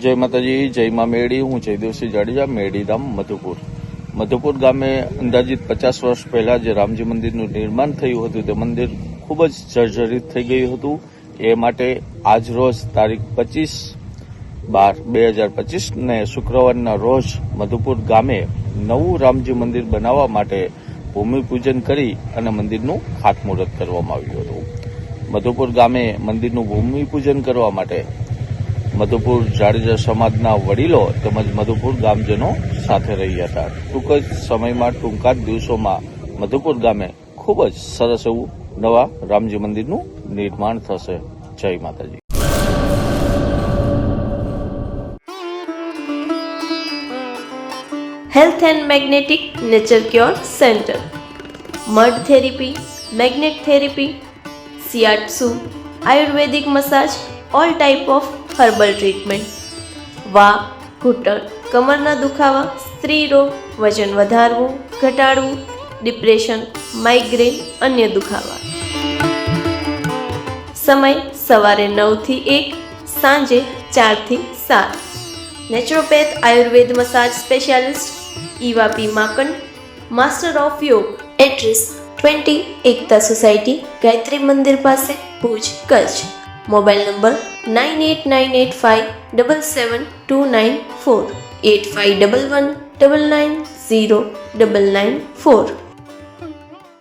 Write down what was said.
જય માતાજી, જય મા મેળી. હું જયદેવસિંહ જાડેજા, મેડીધામ મધુપુર. મધુપુર ગામે અંદાજિત 50 વર્ષ પહેલા જે રામજી મંદિરનું નિર્માણ થયું હતું તે મંદિર ખૂબ જ જર્જરિત થઈ ગયું હતું. એ માટે આજ રોજ તારીખ 25/12/2025 ને શુક્રવારના રોજ મધુપુર ગામે નવું રામજી મંદિર બનાવવા માટે ભૂમિપૂજન કરી અને મંદિરનું ખાતમુહૂર્ત કરવામાં આવ્યું હતું. મધુપુર ગામે મંદિરનું ભૂમિપૂજન કરવા માટે મધુપુર જાડેજા સમાજના વડીલો તેમજ મધુપુર ગામજનો સાથે રહ્યા હતા. ટૂંક જ સમયમાં, ટૂંકા જ દિવસોમાં મધુપુર ગામે ખૂબ જ સરસ એવું નવા રામજી મંદિરનું નિર્માણ થશે. જય માતાજી. Health and magnetic nature cure centre. Mud therapy, magnet therapy, સિયાટસુ, Ayurvedic massage, all type of herbal treatment. વા, ઘૂંટણ, કમરના દુખાવા, સ્ત્રી રોગ, વજન વધારવું, ઘટાડવું, ડિપ્રેશન, માઇગ્રેન, અન્ય દુખાવા. સમય સવારે 9 થી 1, સાંજે 4 થી 7. Naturopath Ayurveda massage specialist Eva P માકન, master of યોગ. એડ્રેસ 20 એકતા સોસાયટી, ગાયત્રી મંદિર પાસે, ભુજ, કચ્છ. Mobile number 9898577294 8511999094.